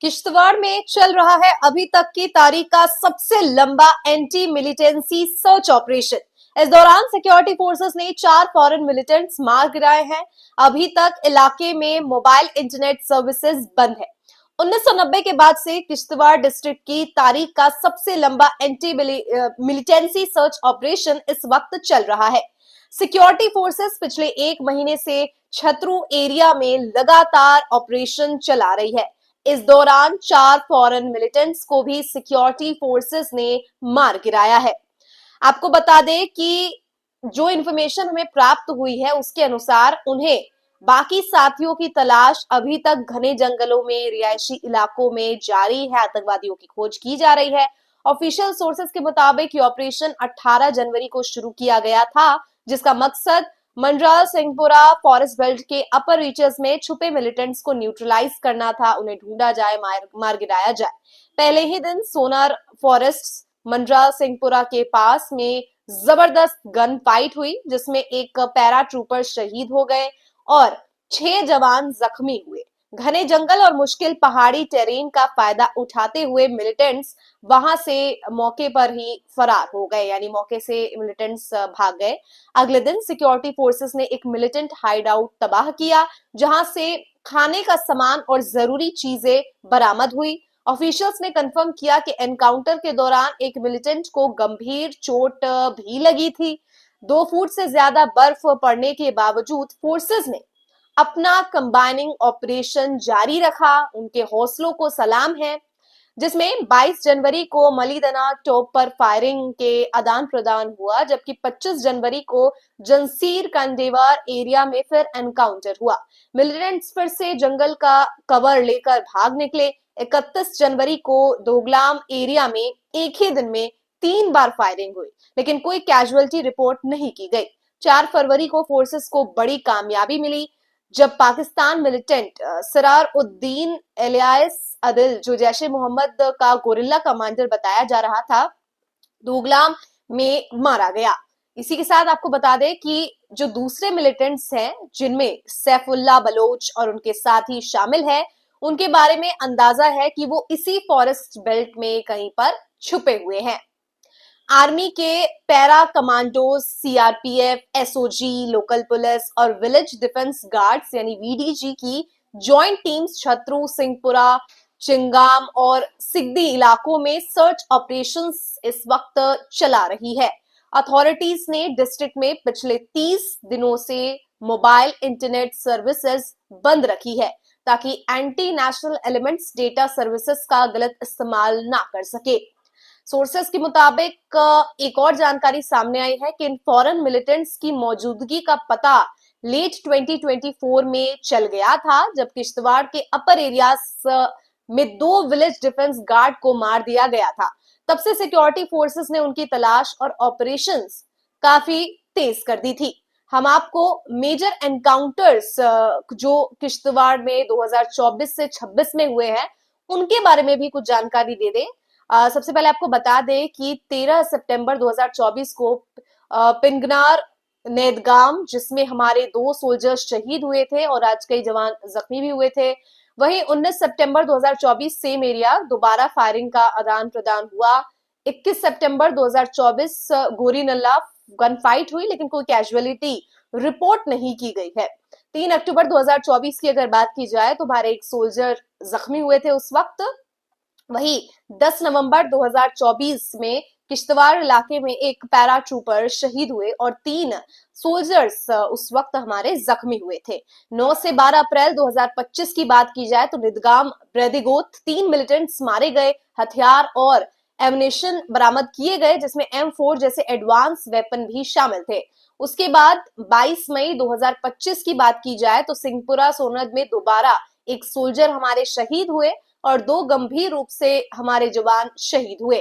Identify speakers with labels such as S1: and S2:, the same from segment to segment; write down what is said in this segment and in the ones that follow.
S1: किश्तवाड़ में चल रहा है अभी तक की तारीख का सबसे लंबा एंटी मिलिटेंसी सर्च ऑपरेशन। इस दौरान सिक्योरिटी फोर्सेस ने 4 फॉरेन मिलिटेंट्स मार गिराए हैं। अभी तक इलाके में मोबाइल इंटरनेट सर्विसेज बंद है। 1990 के बाद से किश्तवाड़ डिस्ट्रिक्ट की तारीख का सबसे लंबा एंटी मिलिटेंसी सर्च ऑपरेशन इस वक्त चल रहा है। सिक्योरिटी फोर्सेस पिछले 1 महीने से छतरू एरिया में लगातार ऑपरेशन चला रही है। इस दौरान 4 फॉरेन मिलिटेंट्स को भी सिक्योरिटी फोर्सेस ने मार गिराया है। आपको बता दें कि जो इंफॉर्मेशन हमें प्राप्त हुई है उसके अनुसार उन्हें बाकी साथियों की तलाश अभी तक घने जंगलों में रिहायशी इलाकों में जारी है। आतंकवादियों की खोज की जा रही है। ऑफिशियल सोर्सेस के मुताबिक ये ऑपरेशन 18 जनवरी को शुरू किया गया था, जिसका मकसद मंडराल सिंहपुरा फॉरेस्ट बेल्ट के अपर रीचेस में छुपे मिलिटेंट्स को न्यूट्रलाइज करना था। उन्हें ढूंढा जाए, मार गिराया जाए। पहले ही दिन सोनार फॉरेस्ट मंडराल सिंहपुरा के पास में जबरदस्त गन फाइट हुई, जिसमें एक पैरा ट्रूपर शहीद हो गए और 6 जवान जख्मी हुए। घने जंगल और मुश्किल पहाड़ी टेरेन का फायदा उठाते हुए मिलिटेंट्स वहां से मौके पर ही फरार हो गए, यानी मौके से मिलिटेंट्स भाग गए। अगले दिन सिक्योरिटी फोर्सेस ने एक मिलिटेंट हाइड आउट तबाह किया, जहां से खाने का सामान और जरूरी चीजें बरामद हुई। ऑफिशियल्स ने कंफर्म किया कि एनकाउंटर के दौरान एक मिलिटेंट को गंभीर चोट भी लगी थी। 2 फुट से ज्यादा बर्फ पड़ने के बावजूद फोर्सेस ने अपना कंबाइनिंग ऑपरेशन जारी रखा। उनके हौसलों को सलाम है, जिसमें 22 जनवरी को मलीदना टॉप पर फायरिंग के आदान प्रदान हुआ, जबकि 25 जनवरी को जंसीर कंडेवार एरिया में फिर एनकाउंटर हुआ। मिलिटेंट्स फिर से जंगल का कवर लेकर भाग निकले। 31 जनवरी को दोगलाम एरिया में एक ही दिन में 3 बार फायरिंग हुई, लेकिन कोई कैजुअलिटी रिपोर्ट नहीं की गई। 4 फरवरी को फोर्सेस को बड़ी कामयाबी मिली, जब पाकिस्तान मिलिटेंट सरार उद्दीन एलियास अदिल, जो जैश ए मोहम्मद का गोरिल्ला कमांडर बताया जा रहा था, दोगलाम में मारा गया। इसी के साथ आपको बता दें कि जो दूसरे मिलिटेंट्स हैं, जिनमें सैफुल्ला बलोच और उनके साथी शामिल है, उनके बारे में अंदाजा है कि वो इसी फॉरेस्ट बेल्ट में कहीं पर छुपे हुए हैं। आर्मी के para commandos, CRPF, SOG, local police और विलेज डिफेंस गार्ड्स यानी वीडीजी की जॉइंट टीम्स छतरू, सिंहपुरा, चिंगाम और सिग्दी इलाकों में सर्च ऑपरेशंस इस वक्त चला रही है। अथॉरिटीज ने डिस्ट्रिक्ट में पिछले 30 दिनों से मोबाइल इंटरनेट सर्विसेज बंद रखी है, ताकि anti national elements data services का गलत इस्तेमाल ना कर सके। सोर्सेस के मुताबिक एक और जानकारी सामने आई है कि इन फॉरेन मिलिटेंट्स की मौजूदगी का पता लेट 2024 में चल गया था, जब किश्तवाड़ के अपर एरियाज में 2 विलेज डिफेंस गार्ड को मार दिया गया था। तब से सिक्योरिटी फोर्सेस ने उनकी तलाश और ऑपरेशंस काफी तेज कर दी थी। हम आपको मेजर एनकाउंटर्स जो किश्तवाड़ में 2024 से 26 में हुए हैं, उनके बारे में भी कुछ जानकारी दे दें। सबसे पहले आपको बता दें कि 13 सितंबर 2024 को पिंगनार नेदगाम, जिसमें हमारे 2 सोल्जर्स शहीद हुए थे और आज कई जवान जख्मी भी हुए थे। वहीं 19 सितंबर 2024 सेम एरिया दोबारा फायरिंग का आदान प्रदान हुआ। 21 सितंबर 2024 गोरी नल्ला गन फाइट हुई, लेकिन कोई कैजुअलिटी रिपोर्ट नहीं की गई है। 3 अक्टूबर 2024 की अगर बात की जाए तो हमारे एक सोल्जर जख्मी हुए थे उस वक्त। वहीं 10 नवंबर 2024 में किश्तवाड़ इलाके में एक पैरा ट्रूपर शहीद हुए और 3 सोल्जर्स उस वक्त हमारे जख्मी हुए थे। 9 से 12 अप्रैल 2025 की बात की जाए तो निदगाम ब्रेदिगोत 3 मिलिटेंट्स मारे गए, हथियार और एमुनेशन बरामद किए गए, जिसमें M4 जैसे एडवांस वेपन भी शामिल थे। उसके बाद 22 मई 2025 की बात की जाए तो सिंहपुरा सोनद में दोबारा एक सोल्जर हमारे शहीद हुए और 2 गंभीर रूप से हमारे जवान शहीद हुए।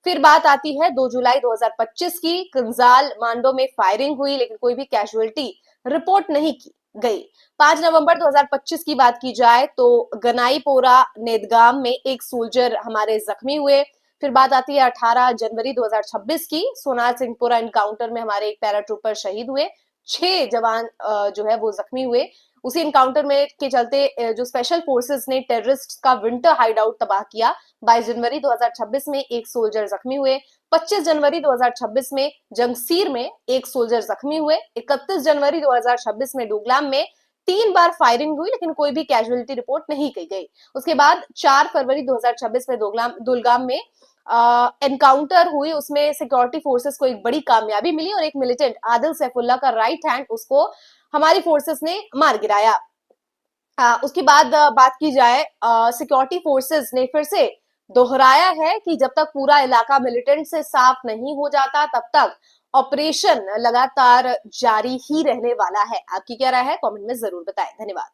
S1: फिर बात आती है 2 जुलाई 2025 की। कंजाल मांडो में फायरिंग हुई, लेकिन कोई भी कैजुअलिटी रिपोर्ट नहीं की गई। 5 नवंबर 2025 की बात की जाए तो गनाईपोरा नेदगाम में एक सोल्जर हमारे जख्मी हुए। फिर बात आती है 18 जनवरी 2026 की। सोनार सिंहपुरा एनकाउंटर में हमारे एक पैराट्रूपर शहीद हुए, 6 जवान जो है वो जख्मी हुए। उसी इनकाउंटर में के चलते जो स्पेशल फोर्सेस ने टेररिस्ट का विंटर हाइडआउट तबाह किया। 22 जनवरी 2026 में एक सोल्जर जख्मी हुए। 25 जनवरी 2026 में जंगसीर में एक सोल्जर जख्मी हुए। 31 जनवरी 2026 में डोकलाम में 3 बार फायरिंग हुई, लेकिन कोई भी कैजुअलिटी रिपोर्ट नहीं की गई। उसके बाद 4 फरवरी 2026 में दुलगाम में एनकाउंटर हुई, उसमें सिक्योरिटी फोर्सेस को एक बड़ी कामयाबी मिली और एक मिलिटेंट आदिल सैफुल्ला का राइट हैंड उसको हमारी फोर्सेस ने मार गिराया। उसके बाद बात की जाए, सिक्योरिटी फोर्सेस ने फिर से दोहराया है कि जब तक पूरा इलाका मिलिटेंट से साफ नहीं हो जाता तब तक ऑपरेशन लगातार जारी ही रहने वाला है। आपकी क्या राय है, कमेंट में जरूर बताएं। धन्यवाद।